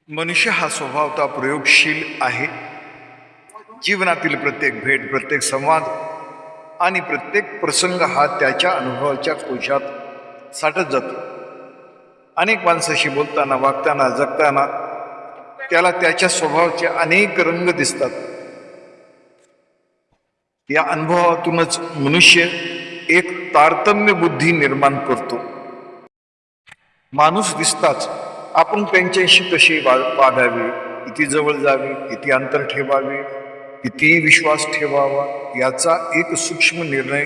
मनुष्य हा स्वभावतः प्रयोगशील आहे. जीवनातील प्रत्येक भेट, प्रत्येक संवाद आणि प्रत्येक प्रसंग हा त्याच्या अनुभवाच्या कोशात साठत जातो. अनेक माणसाशी बोलताना, वागताना, जगताना त्याला त्याच्या स्वभावाचे अनेक रंग दिसतात. या अनुभवातूनच मनुष्य एक तारतम्य बुद्धी निर्माण करतो. माणूस दिसताच आपण त्यांच्याशी कसे वागावे, किती जवळ जावे, किती अंतर ठेवावे, किती विश्वास ठेवावा याचा एक सूक्ष्म निर्णय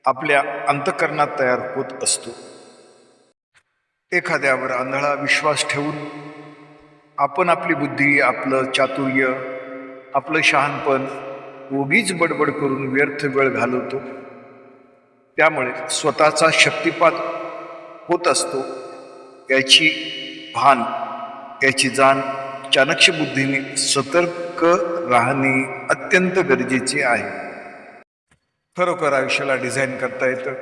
आपल्या अंतःकरणात तयार होत असतो. एखाद्यावर आंधळा विश्वास ठेवून आपण आपली बुद्धी, आपलं चातुर्य, आपलं शहाणपण उगीच बडबड करून व्यर्थ वेळ घालवतो. त्यामुळे स्वतःचा शक्तिपात होत असतो. याची भान, याची जाण चाणक्य बुद्धीने सतर्क राहणे अत्यंत गरजेचे आहे. खरोखर आयुष्याला डिझाईन करता येतं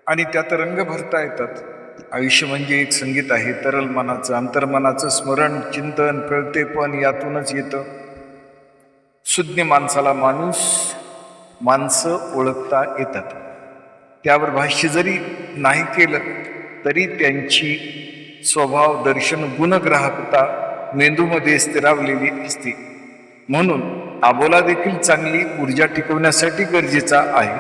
आणि त्यात रंग भरता येतात. आयुष्य म्हणजे एक संगीत आहे. तरल मनाचं, अंतर्मनाचं स्मरण, चिंतन, कळतेपण यातूनच येतं. सुज्ञ माणसाला माणसं ओळखता येतात. त्यावर भाष्य जरी नाही केलं तरी त्यांची स्वभाव, दर्शन, गुणग्राहकता मेंदूमध्ये स्थिरावलेली असते. म्हणून आबोला देखील चांगली ऊर्जा टिकवण्यासाठी गरजेचा आहे.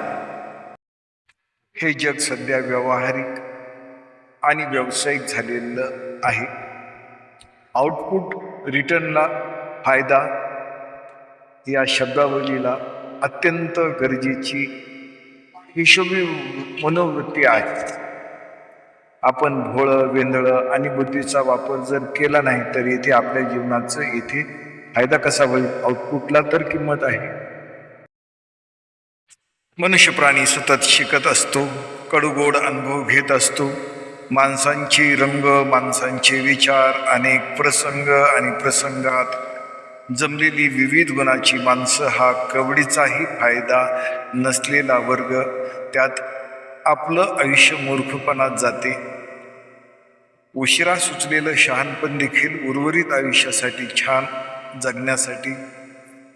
हे जग सध्या व्यावहारिक आणि व्यावसायिक झालेलं आहे. आउटपुट रिटर्नला फायदा या शब्दावलीला अत्यंत गरजेची हिशोबी मनोवृत्ती आहे. आपण भोळं, वेंधळं आणि बुद्धीचा वापर जर केला नाही तर येथे आपल्या जीवनाचं येथे फायदा कसा होईल? आउटपुटला तर किंमत आहे. मनुष्य प्राणी सतत शिकत असतो, कडूगोड अनुभव घेत असतो. माणसांचे रंग, माणसांचे विचार, अनेक प्रसंग आणि प्रसंगात जमलेली विविध गुणाची माणसं हा कवडीचाही फायदा नसलेला वर्ग. त्यात आपलं आयुष्य मूर्खपणात जाते. उशिरा सुचलेलं शहाणपण देखील उर्वरित आयुष्यासाठी, छान जगण्यासाठी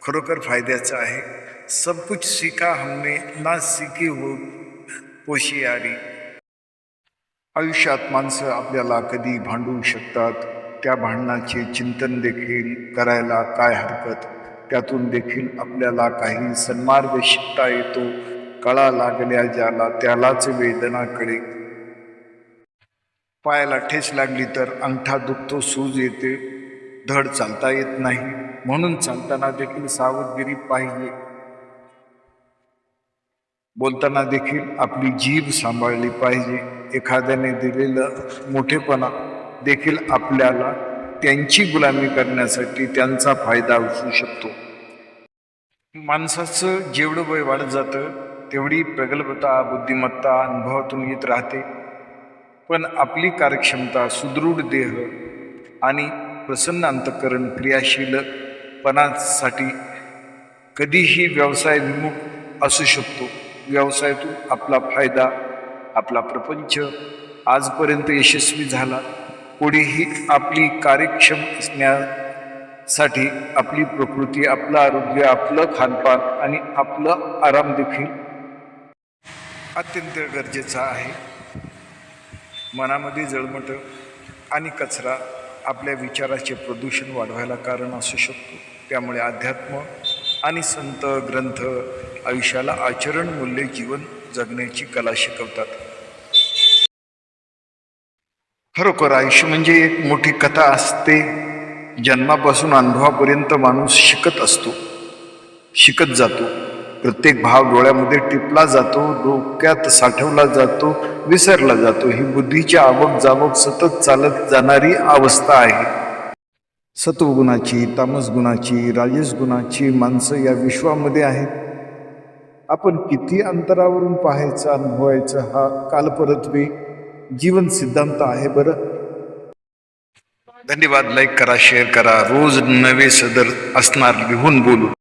खरोखर फायद्याचं आहे. सब कुछ सीखा हमने ना सीखी हो होशियारी. आयुष्यात माणसं आपल्याला कधी भांडू शकतात. त्या भांडणाचे चिंतन देखील करायला काय हरकत? त्यातून देखील आपल्याला काही सन्मार्ग शिकता येतो. कळा लागल्या ज्याला त्यालाच वेदना कळे. पायाला ठेच लागली तर अंगठा दुखतो, सूज येते, धड चालता येत नाही. म्हणून चालताना देखील सावधगिरी पाहिजे. बोलताना देखील आपली जीभ सांभाळली पाहिजे. एखाद्याने दिलेलं मोठेपणा देखील आपल्याला त्यांची गुलामी करण्यासाठी त्यांचा फायदा असू शकतो. माणसाचं जेवढं वय वाढत जातं तेवढी प्रगल्भता, बुद्धिमत्ता अनुभवातून येत राहते. पण आपली कार्यक्षमता, सुदृढ देह आणि प्रसन्न अंतःकरण क्रियाशीलपणासाठी कधीही व्यवसाय विमुख असू शकतो. व्यवसायातून आपला फायदा, आपला प्रपंच आजपर्यंत यशस्वी झाला. पुढेही आपली कार्यक्षम असण्यासाठी आपली प्रकृती, आपलं आरोग्य, आपलं खानपान आणि आपलं आराम देखील अत्यंत गरजेचा आहे. मनामध्ये जळमट आणि कचरा आपल्या विचाराचे प्रदूषण वाढवायला कारण असू शकतो. त्यामुळे अध्यात्म आणि संत ग्रंथ आयुष्याला आचरण, मूल्य, जीवन जगण्याची कला शिकवतात. खरोखर आयुष्य म्हणजे एक मोठी कथा असते. जन्मापासून अनुभवापर्यंत माणूस शिकत असतो, शिकत जातो. प्रत्येक भाव डोळ्यामध्ये टिपला जातो, डोक्यात साठवला जातो, विसरला जातो. ही बुद्धीची आवक जावक सतत चालत जाणारी अवस्था आहे. सत्वगुणाची, तामस गुणाची, राजस गुणाची माणसं या विश्वामध्ये आहेत. आपण किती अंतरावरून पाहायचं, अनुभवायचं हा कालपरत्वे जीवन सिद्धांत आहे. बरं, धन्यवाद. लाईक करा, शेअर करा. रोज नवे सदर असणार लिहून बोलून.